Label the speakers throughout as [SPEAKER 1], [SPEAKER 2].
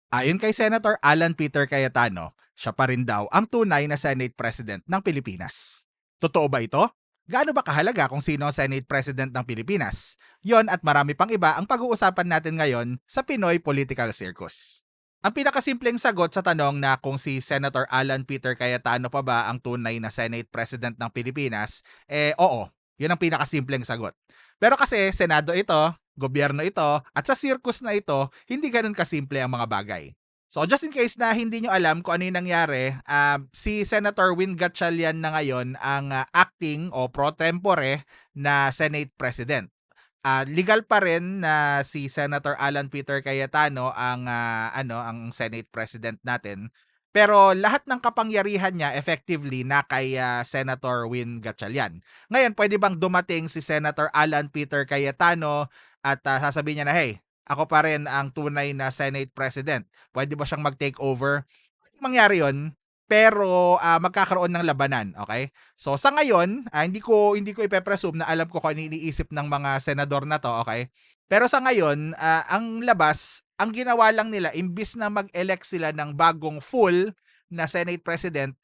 [SPEAKER 1] Ayon kay Senator Alan Peter Cayetano, siya pa rin daw ang tunay na Senate President ng Pilipinas. Totoo ba ito? Gaano ba kahalaga kung sino ang Senate President ng Pilipinas? Yon at marami pang iba ang pag-uusapan natin ngayon sa Pinoy Political Circus. Ang pinakasimpleng sagot sa tanong na kung si Senator Alan Peter Cayetano pa ba ang tunay na Senate President ng Pilipinas, oo. Yun ang pinakasimpleng sagot. Pero kasi Senado ito, gobyerno ito, at sa circus na ito, hindi ganun kasimple ang mga bagay. So just in case na hindi nyo alam kung ano yung nangyari, si Senator Win Gatchalian na ngayon ang acting o pro tempore na Senate President. Legal pa rin na si Senator Alan Peter Cayetano ang Senate President natin. Pero lahat ng kapangyarihan niya effectively na kay Senator Win Gatchalian. Ngayon, pwede bang dumating si Senator Alan Peter Cayetano at sasabihin niya na, hey, ako pa rin ang tunay na Senate President. Pwede ba siyang mag-take over? Pwede mangyari yun, pero magkakaroon ng labanan, okay? So sa ngayon, hindi ko ipe-presume na alam ko kung ano iniisip ng mga senador na to, okay? Pero sa ngayon, ang labas, ang ginawa lang nila imbis na mag-elect sila ng bagong full na Senate President,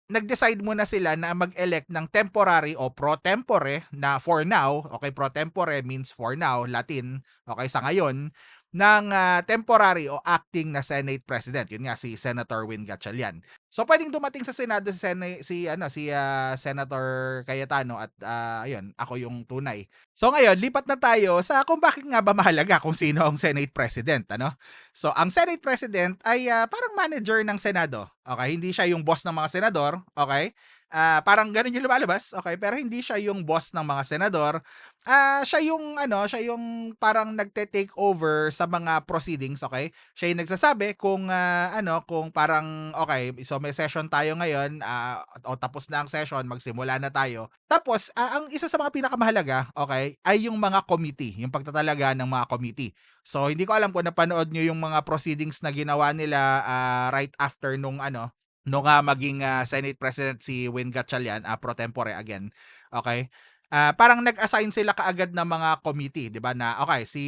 [SPEAKER 1] nag-decide muna sila na mag-elect ng temporary o pro tempore na for now, okay, pro tempore means for now, Latin, okay, sa ngayon, ng temporary o acting na Senate President. Yun nga si Senator Win Gatchalian. So pwedeng dumating sa Senado si Senator Cayetano at ayun, ako yung tunay. So ngayon, lipat na tayo sa kung bakit nga ba mahalaga kung sino ang Senate President, ano? So ang Senate President ay parang manager ng Senado. Okay, hindi siya yung boss ng mga senador, okay? Parang ganun yung lumalabas, okay? Pero hindi siya yung boss ng mga senador. Siya yung parang nagte-take over sa mga proceedings, okay? Siya yung nagsasabi kung parang okay, so may session tayo ngayon, o tapos na ang session, magsimula na tayo. Tapos ang isa sa mga pinakamahalaga, okay, ay yung mga committee, yung pagtatalaga ng mga committee. So hindi ko alam kung napanood niyo yung mga proceedings na ginawa nila right after nung maging Senate President si Win Gatchalian, pro tempore again. Okay? Parang nag-assign sila kaagad ng mga committee, 'di ba? Na okay, si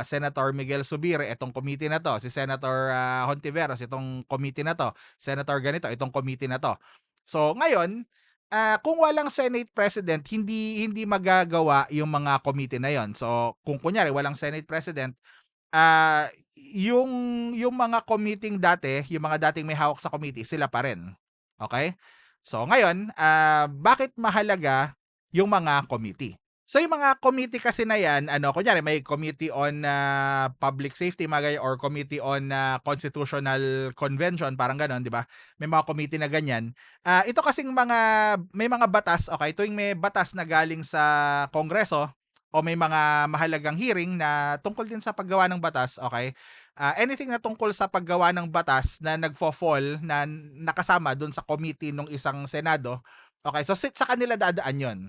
[SPEAKER 1] Senator Miguel Zubiri itong committee na 'to, si Senator Hontiveros itong committee na 'to, Senator ganito itong committee na 'to. So ngayon, kung walang Senate President, hindi magagawa yung mga committee na 'yon. So kung kunyari walang Senate President, ah, yung mga committing dati, yung mga dating may hawak sa committee, sila pa rin. Okay? So ngayon, bakit mahalaga yung mga committee? So yung mga committee kasi na yan, kunyari may committee on public safety or committee on constitutional convention, parang ganon, di ba? May mga committee na ganyan. Ito kasing may mga batas, okay, tuwing may batas na galing sa Kongreso, o may mga mahalagang hearing na tungkol din sa paggawa ng batas, okay? Anything na tungkol sa paggawa ng batas na nagfo-fall na nakasama doon sa committee ng isang Senado, okay, so sa kanila dadaan yon.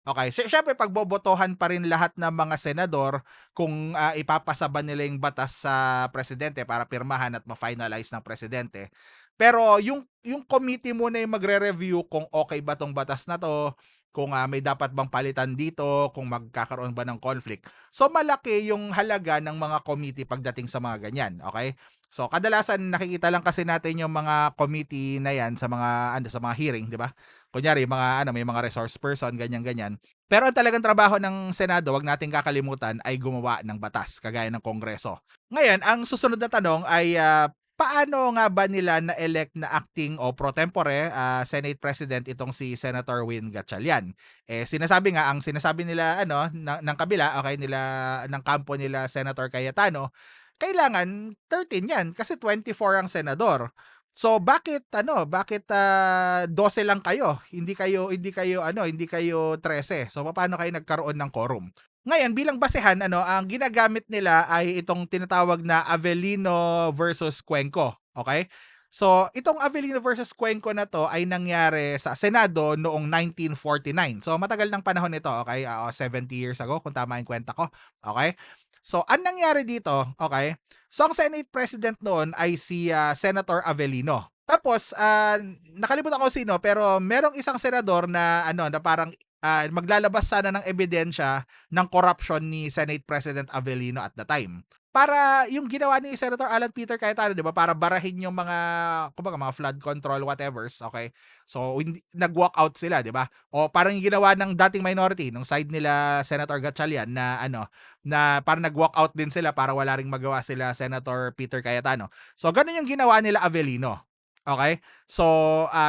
[SPEAKER 1] Okay, syempre pagbobotohan pa rin lahat ng mga senador kung ipapasa ba nila yung batas sa presidente para pirmahan at ma-finalize ng presidente. Pero yung committee muna yung magre-review kung okay ba tong batas na to, kung may dapat bang palitan dito, kung magkakaroon ba ng conflict. So malaki yung halaga ng mga committee pagdating sa mga ganyan, okay? So kadalasan nakikita lang kasi natin yung mga committee na yan sa mga hearing, 'di ba? Kunyari may mga resource person, ganyan-ganyan. Pero ang talagang trabaho ng Senado, wag nating kakalimutan, ay gumawa ng batas kagaya ng Kongreso. Ngayon, ang susunod na tanong ay paano nga ba nila na-elect na acting o pro tempore Senate President itong si Senator Win Gatchalian? Ang sinasabi nila ng kabila, okay, ng kampo nila Senator Cayetano, kailangan 13 yan kasi 24 ang senador. So bakit 12 lang kayo? Hindi kayo 13. So paano kayo nagkaroon ng quorum? Ngayon bilang basehan ang ginagamit nila ay itong tinatawag na Avellino versus Cuenco, okay? So itong Avellino versus Cuenco na to ay nangyari sa Senado noong 1949. So matagal ng panahon ito, okay? 70 years ago kung tama yung kwenta ko, okay? So ang nangyari dito, okay? So ang Senate President noon ay si Senator Avellino. Tapos nakalimutan ko sino, pero merong isang senador na na parang maglalabas sana ng ebidensya ng corruption ni Senate President Avellino at the time. para yung ginawa ni Senator Alan Peter Cayetano, 'di ba, para barahin yung mga kumbaga mga flood control whatevers, okay? So, hindi nag-walkout sila, 'di ba? O parang yung ginawa ng dating minority nung side nila Senator Gatchalian na ano, na parang nag-walkout din sila para wala ring magawa sila Senator Peter Cayetano. So, gano'n yung ginawa nila Avellino. Okay? So,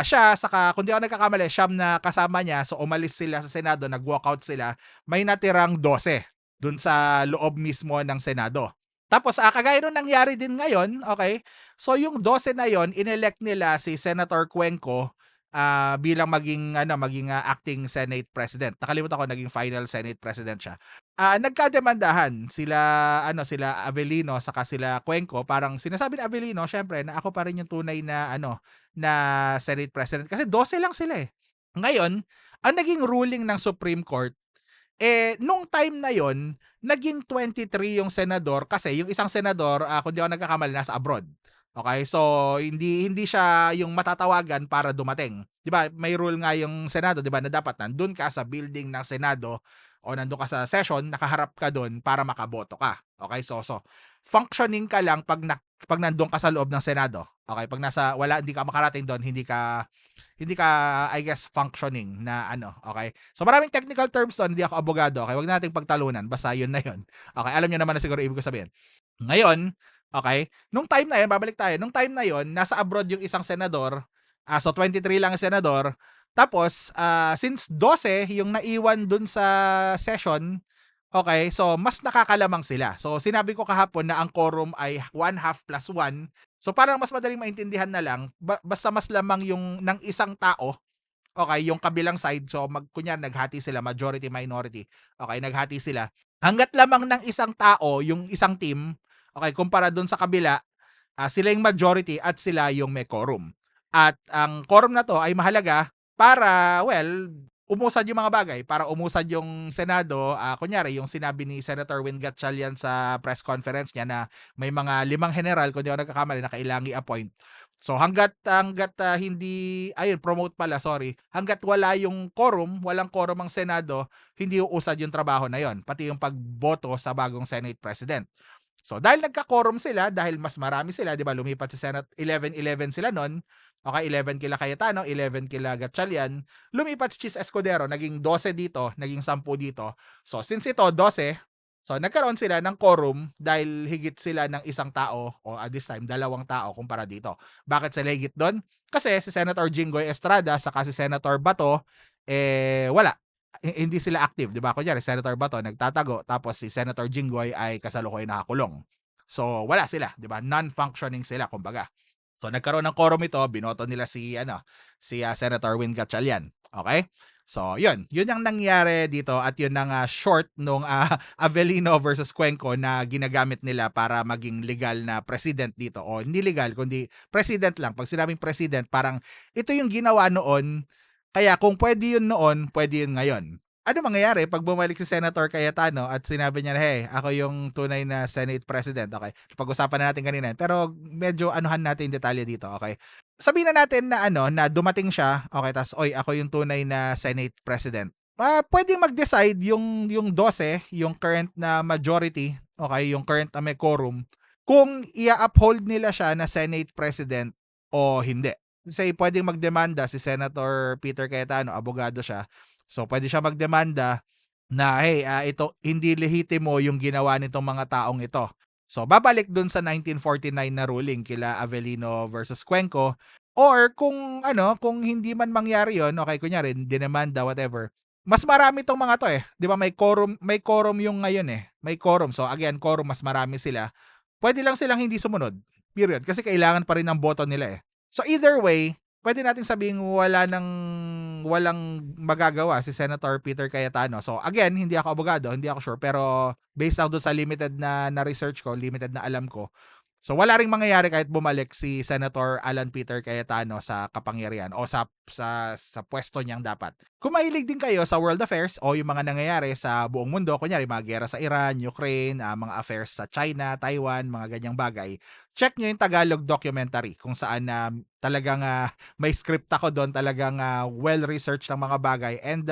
[SPEAKER 1] siya saka kung di ako nagkakamali, siyam na kasama niya, so umalis sila sa Senado, nag-walkout sila, may natirang 12 dun sa loob mismo ng Senado. Tapos, kagaya nung nangyari din ngayon, okay? So, yung 12 na yon inelect nila si Senator Cuenco bilang maging acting Senate President. Nakalimutan ko, naging final Senate President siya. Nagkademandahan sila Avellino saka sila Cuenco. Parang sinasabi ni Avellino, syempre, na ako pa rin yung tunay na na Senate President kasi 12 lang sila eh. Ngayon, ang naging ruling ng Supreme Court, nung time na yon, naging 23 yung senador kasi yung isang senador, kung di ako nagkakamali, nasa abroad. Okay? So, hindi siya yung matatawagan para dumating. 'Di ba? May rule nga yung Senado, 'di ba, na dapat nandun ka sa building ng Senado o nandun ka sa session, nakaharap ka doon para makaboto ka. Okay? So functioning ka lang pag nandun ka sa loob ng Senado. Okay? Pag hindi ka makarating doon, hindi ka I guess functioning na okay? So maraming technical terms doon, hindi ako abogado, okay? Wag nating pagtalunan, basta yun na yun. Okay, alam niyo naman na siguro ibig ko sabihin. Ngayon, okay, nung time na yun, babalik tayo, nung time na yun, nasa abroad yung isang senador, so 23 lang ang senador, tapos since 12 yung naiwan dun sa session, okay, so mas nakakalamang sila. So sinabi ko kahapon na ang quorum ay 1/2 plus 1. So parang mas madaling maintindihan na lang, basta mas lamang yung ng isang tao, okay, yung kabilang side. So kunyari naghati sila, majority minority. Okay, naghati sila. Hangga't lamang ng isang tao yung isang team, okay, kumpara doon sa kabila, sila yung majority at sila yung may quorum. At ang quorum na to ay mahalaga para, well, umusad yung mga bagay, para umusad yung Senado. Kunyari, yung sinabi ni Senator Win Gatchalian sa press conference niya na may mga 5 general, kung di ako nagkakamali, na kailangan i-appoint. So hangga't hindi promote pala, sorry. Hangga't wala yung quorum, walang quorum ang Senado, hindi uusad yung trabaho na yon, pati yung pagboto sa bagong Senate President. So dahil nagka-quorum sila, dahil mas marami sila, 'di ba? Lumipat sa Senate, 11-11 sila noon. Okay, 11 kila Cayetano, 11 kila Gatchalian. Lumipat si Chis Escudero, naging 12 dito, naging 10 dito. So since ito 12, so nagkaroon sila ng quorum dahil higit sila ng isang tao, o at this time 2 tao kumpara dito. Bakit sila higit doon? Kasi si Senator Jinggoy Estrada saka si Senator Bato wala, hindi sila active, 'di ba? Kunyari Senator Bato nagtatago, tapos si Senator Jinggoy ay kasalukuyan nakakulong. So wala sila, 'di ba? Non-functioning sila kumbaga. So nagkaroon ng quorum ito, binoto nila si Senator Win Gatchalian. Okay? So, yun ang nangyari dito, at yun ang short nung Avellino versus Cuenco na ginagamit nila para maging legal na president dito, o hindi legal kundi president lang. Pag sinabing president, parang ito yung ginawa noon, kaya kung pwede yun noon, pwede yun ngayon. Ano mangyayari pag bumalik si Senator Cayetano at sinabi niya na, hey, ako yung tunay na Senate President, okay? Pag-usapan na natin kanina, pero medyo anuhan natin yung detalye dito, okay? Sabihin na natin na na dumating siya, okay, tas ako yung tunay na Senate President. Pwedeng mag-decide yung 12, yung current na majority, okay, yung current na may quorum, kung i-uphold nila siya na Senate President o hindi. Say, pwedeng magdemanda si Senator Peter Cayetano, abogado siya. So, pwede siya magdemanda na, hey, ito, hindi lehitimo yung ginawa nitong mga taong ito. So, babalik dun sa 1949 na ruling kila Avellino versus Cuenco. Or kung hindi man mangyari yon, okay, kunyari, dinemanda, whatever, mas marami tong mga to eh. Di ba, may quorum yung ngayon eh. May quorum. So, again, quorum, mas marami sila. Pwede lang silang hindi sumunod. Period. Kasi kailangan pa rin ng boto nila eh. So, either way, pwede nating sabihin walang magagawa si Senator Peter Cayetano. So again, hindi ako abogado, hindi ako sure, pero based lang doon sa limited na research ko, limited na alam ko, So wala ring mangyayari kahit bumalik si Senator Alan Peter Cayetano sa kapangyarihan o sa pwesto niyang dapat. Kung mahilig din kayo sa world affairs o yung mga nangyayari sa buong mundo, kunyari mga giyera sa Iran, Ukraine, mga affairs sa China, Taiwan, mga ganyang bagay, check nyo yung Tagalog documentary kung saan talagang may script ako doon, talagang well-researched ng mga bagay and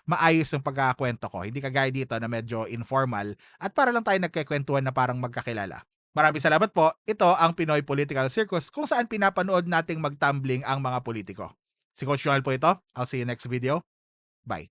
[SPEAKER 1] maayos yung pagkakakwento ko. Hindi kagaya dito na medyo informal at para lang tayo nagkikwentuhan na parang magkakilala. Maraming salamat po. Ito ang Pinoy Political Circus kung saan pinapanood nating magtumbling ang mga politiko. Si Coach Joel po ito. I'll see you next video. Bye.